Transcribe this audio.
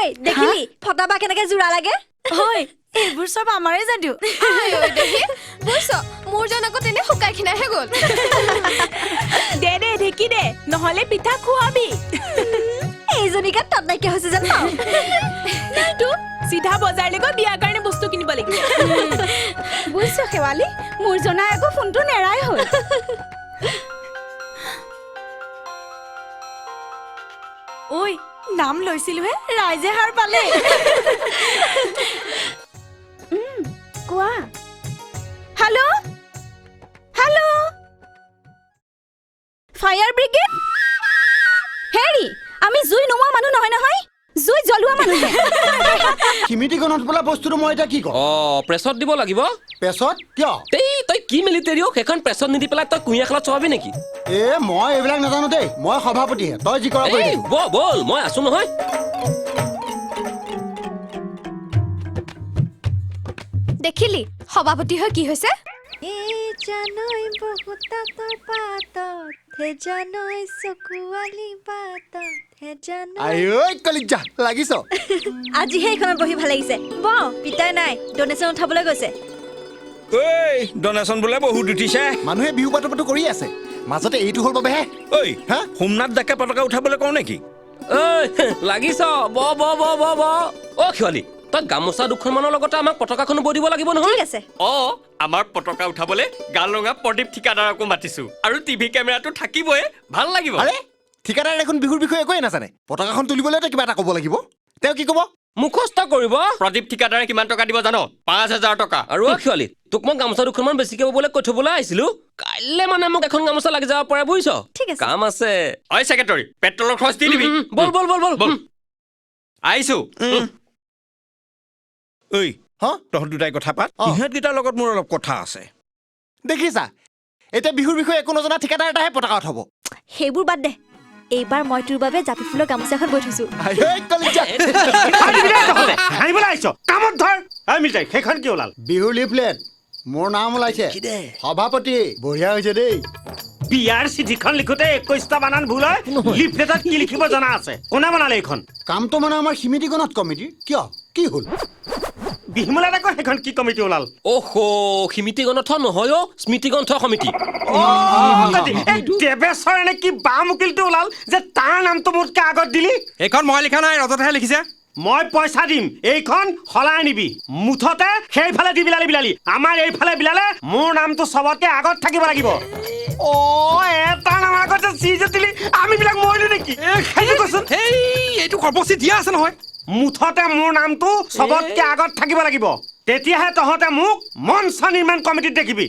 ঐ দেখিলি ফটাবা কেনেকে জোৰা লাগে হয় এইবোৰ সব আমাৰে যাদু দেহি বুইছ মোৰ জন আকৌ তেনে শুকাই খিনাহে গ'ল দে দে ঢেকি দে নহলে পিঠা খুৱাবি এইজনীকে তাত নাইকিয়া হৈছে যেন পাওঁ নাইতো সিধা বজাৰলৈ গৈ বিয়াৰ কাৰণে বস্তু কিনিব লাগিব বুইছ শেৱালি মোৰ জনা আকৌ ফোনটো নেৰাই হ'ল ঐ নাম লৈছিলহে ৰাইজে হাৰ পালে কোৱা হেল্ল' হেল্ল' ফায়াৰ ব্ৰিগেড হেৰি আমি জুই নোমোৱা মানুহ নহয় নহয় জুই জ্বলোৱা মানুহ সিমিতিকণত বোলা বস্তুটো মই এতিয়া কি কম প্ৰেছত দিব লাগিব পেছত কিয় তই কি মিলিটেৰিও সেইখন প্ৰেছত নিদি পেলাই তই কুঁহিয়া খেলত চলাবি নেকি মই এইবিলাক নাজানো দেই মই সভাপতিহে তই যি কৰা কৰি থাকিবি। বল মই আছো নহয় দেখিলি সভাপতি হৈ কি হৈছে জানৈ বহুতাতৰ পাতত হে জানৈ চকুৱালি বাতত হে জানৈ আইঐ কলিজা লাগিছ আজিহে এইখনত বহি ভাল লাগিছে ব পিতাই নাই ডনেশ্যন উঠাবলৈ গৈছে ঐ ডনেশ্যন বোলে বহুত উঠিছে মানুহে বিহু পাতো কৰি আছে মাজতে এইটো হ'ল বাবেহে ঐ হা সোমনাথ ডাকে পতাকা উঠাবলৈ কওঁ নেকি লাগিছ ব শেৱালি তই গামোচা দুখনমানৰ লগতে আমাক পতাকাখনো বৈ দিব লাগিব নহয় ঠিক আছে আমাৰ পতাকা উঠাবলৈ গাল ৰঙা প্ৰদীপ ঠিকাদাৰকো মাতিছো আৰু টিভি কেমেৰাটো থাকিবই ভাল লাগিব আৰে ঠিকাদাৰ দেখোন বিহুৰ বিষয়ে একোৱে নাজানে পতাকাখন তুলিবলৈ কিবা এটা ক'ব লাগিব তেওঁ কি ক'ব মুখস্থ কৰিব প্ৰদীপ ঠিকাদাৰে কিমান টকা দিব জানো ৫,০০০ টকা আৰু শেৱালি তোক মই গামোচা দুখনমান বেছিকে ববলৈ কৈ থবলৈ আহিছিলো কাইলৈ মানে মোক এখন গামোচা লাগি যাব পাৰে বুজিছ ঠিক আছে কাম আছে ঐ ছেক্ৰেটৰী পেট্ৰলৰ খৰচ দি দিবি বল আহিছো ঐ হা তহঁত দুটাই কথা পাত ইহঁতকেইটাৰ লগত মোৰ অলপ কথা আছে দেখিছা এতিয়া বিহুৰ বিষয়ে একো নজনা ঠিকাদাৰ এটাহে পতাকা উঠাব সেইবোৰ বাদ দে এইবাৰ মই তোৰ বাবে জাপি ফুলৰ গামোচাখন বৈ থৈছো আইঐ কলিজা কামত ধৰ মিঠাই সেইখন কি ওলাল বিহুৰ লিফলেট মোৰ নাম ওলাইছে সভাপতি বঢ়িয়া হৈছে দেই বিয়াৰ চিঠিখন লিখোতে 21টা বানান ভুল হয় লিফলেটত কি লিখিব জনা আছে কোনে বনালে এইখন কামটো মানে আমাৰ সিমিতিকণত কমিটিৰ কিয় কি হ'ল বিহুমেলাত আকৌ সেইখন কি কমিটি ওলাল সমিতি গ্ৰন্থ নহয় স্মৃতি গ্ৰন্থ সমিতি দেৱেশ্বৰ এনে কি বাম উকিলটো ওলাল যে তাৰ নামটো মোতকে আগত দিলি এইখন মই লিখা নাই ৰজতহে লিখিছে মই পইচা দিম এইখন সলাই নিবি মুঠতে সেইফালে দি বিলালি আমাৰ এইফালে বিলালে মোৰ নামটো চবতকে আগত থাকিব লাগিব এটা নাম আগত চিজতিলি আমি বিলাক মৰিলো নেকি কৈছোন এইটো কৰ্মসূচী দিয়া আছে নহয় মুঠতে মোৰ নামটো চবতকে আগত থাকিব লাগিব তেতিয়াহে তহঁতে মোক মঞ্চ নিৰ্মাণ কমিটিত দেখিবি